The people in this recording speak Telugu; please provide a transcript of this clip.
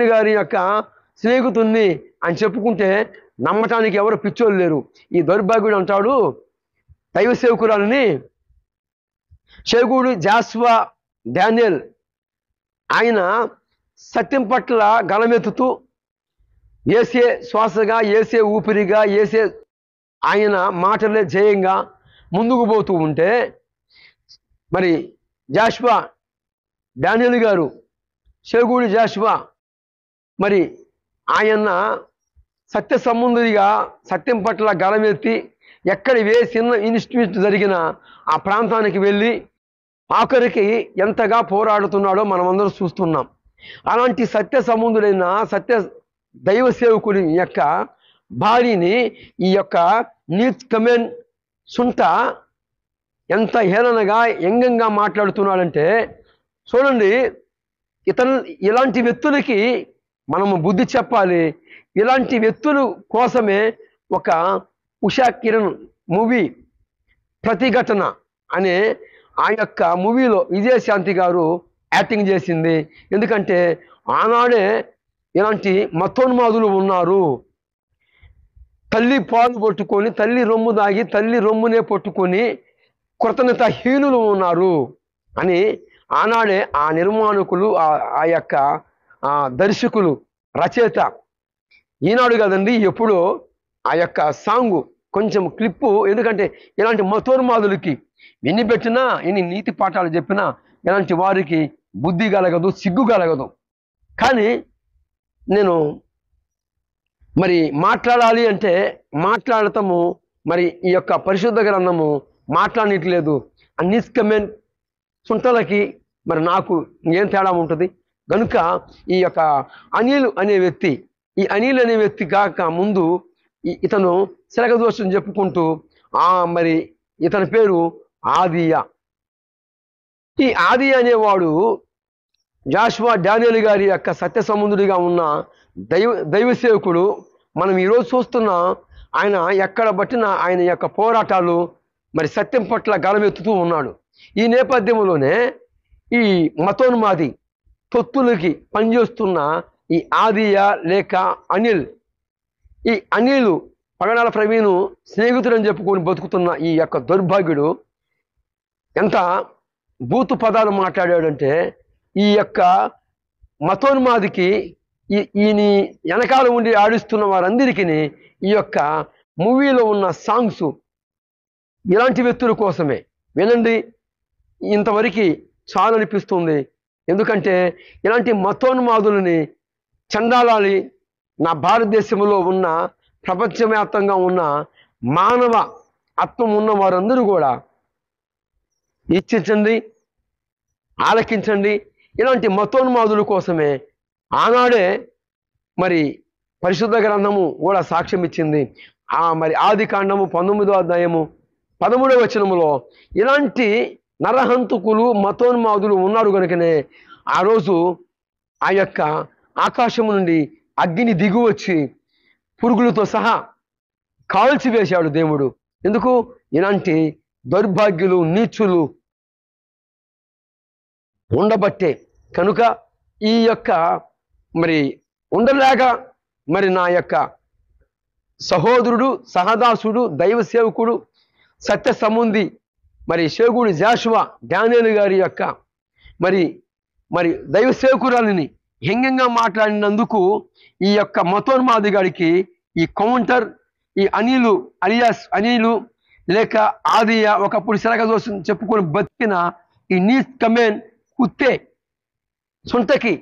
డానియల్ గారి యొక్క స్నేహితుణ్ణి అని చెప్పుకుంటే నమ్మటానికి ఎవరు పిచ్చోళ్ళు లేరు. ఈ దౌర్భాగ్యుడు అంటాడు దైవ సేవకురాలని షేగూడు జాషువా డానియల్ ఆయన సత్యం పట్ల గలమెత్తుతూ ఏసే శ్వాసగా, ఏసే ఊపిరిగా, ఏసే ఆయన మాటలే జయంగా ముందుకు పోతూ ఉంటే మరి జాషువా డానియల్ గారు షేగూడి జాషువా మరి ఆయన సత్య సంబంధిగా సత్యం పట్ల గలమెత్తి ఎక్కడ ఏ చిన్న ఇన్స్టిట్యూట్ జరిగినా ఆ ప్రాంతానికి వెళ్ళి ఆఖరికి ఎంతగా పోరాడుతున్నాడో మనమందరం చూస్తున్నాం. అలాంటి సత్య సంబంధుడైన సత్య దైవ సేవకుడి యొక్క భార్యని ఈ యొక్క నీచ్ కమెన్ సుంట ఎంత హేళనగా వ్యంగ్యంగా మాట్లాడుతున్నాడంటే చూడండి. ఇలాంటి వ్యక్తులకి మనము బుద్ధి చెప్పాలి. ఇలాంటి వ్యక్తుల కోసమే ఒక ఉషా కిరణ్ మూవీ ప్రతిఘటన అనే ఆ యొక్క మూవీలో విజయశాంతి గారు యాక్టింగ్ చేసింది. ఎందుకంటే ఆనాడే ఇలాంటి మతోన్మాదులు ఉన్నారు. తల్లి పాలు పట్టుకొని, తల్లి రొమ్ము దాగి తల్లి రొమ్మునే పట్టుకొని కృతజ్ఞతాహీనులు ఉన్నారు అని ఆనాడే ఆ నిర్మాణకులు, ఆ యొక్క దర్శకులు, రచయిత ఈనాడు కదండి ఎప్పుడో ఆ యొక్క సాంగు కొంచెం క్లిప్పు. ఎందుకంటే ఇలాంటి మతోన్మాదులకి ఎన్ని పెట్టినా, ఎన్ని నీతి పాఠాలు చెప్పినా ఇలాంటి వారికి బుద్ధి కలగదు, సిగ్గు కలగదు. కానీ నేను మరి మాట్లాడాలి అంటే మాట్లాడటము మరి ఈ యొక్క పరిశుద్ధ గ్రంథము మాట్లాడట్లేదు. నిష్కమెంట్ సుంటలకి మరి నాకు ఏం తేడా ఉంటుంది? కనుక ఈ యొక్క అనిల్ అనే వ్యక్తి, ఈ అనిల్ అనే వ్యక్తి కాక ముందు ఇతను శిలకదోషం చెప్పుకుంటూ మరి ఇతని పేరు ఆదియా. ఈ ఆదియా అనేవాడు జాషువా డానియల్ గారి యొక్క సత్య సంబంధుడిగా ఉన్న దైవ సేవకుడు. మనం ఈరోజు చూస్తున్న ఆయన ఎక్కడ బట్టిన ఆయన యొక్క పోరాటాలు మరి సత్యం పట్ల గలమెత్తుతూ ఉన్నాడు. ఈ నేపథ్యంలోనే ఈ మతోన్మాది తొత్తులకి పనిచేస్తున్న ఈ ఆదియా లేక అనిల్, ఈ అనిల్ పగడాల ప్రవీణు స్నేహితుడని చెప్పుకొని బతుకుతున్న ఈ యొక్క దౌర్భాగ్యుడు ఎంత బూతు పదాలు మాట్లాడాడంటే ఈ యొక్క మతోన్మాదికి ఈయన వెనకాల ఉండి ఆడిస్తున్న వారందరికీ ఈ యొక్క మూవీలో ఉన్న సాంగ్స్ ఇలాంటి వ్యక్తుల కోసమే. వినండి, ఇంతవరకు చాలా అనిపిస్తుంది. ఎందుకంటే ఇలాంటి మతోన్మాదులని చండాలాలి నా భారతదేశంలో ఉన్న, ప్రపంచవ్యాప్తంగా ఉన్న మానవ ఆత్మ ఉన్న వారందరూ కూడా ఇచ్చించండి, ఆలకించండి. ఇలాంటి మతోన్మాదుల కోసమే ఆనాడే మరి పరిశుద్ధ గ్రంథము కూడా సాక్ష్యం ఇచ్చింది. మరి ఆది కాండము 19వ అధ్యాయము 13వ వచనములో ఇలాంటి నరహంతకులు మతోన్మాదులు ఉన్నారు కనుకనే ఆ రోజు ఆ యొక్క ఆకాశము నుండి అగ్ని దిగువచ్చి పురుగులతో సహా కాల్చివేశాడు దేవుడు. ఎందుకు? ఇలాంటి దౌర్భాగ్యులు, నీచులు ఉండబట్టే. కనుక ఈ యొక్క మరి ఉండలేక మరి నా యొక్క సహోదరుడు, సహదాసుడు, దైవ సేవకుడు, సత్య సంబంధి మరి షేగూడి జాషువా డానియల్ గారి యొక్క మరి దైవ సేవకురాలిని వ్యంగ్యంగా మాట్లాడినందుకు ఈ యొక్క మతోన్మాది గారికి ఈ కౌంటర్, ఈ అనిలు అలియాస్ అనిలు లేక ఆదియా ఒకప్పుడు శిలకదోషం చెప్పుకొని బతికిన ఈ నీచ్ కమెన్ కుత్తే సొంతకి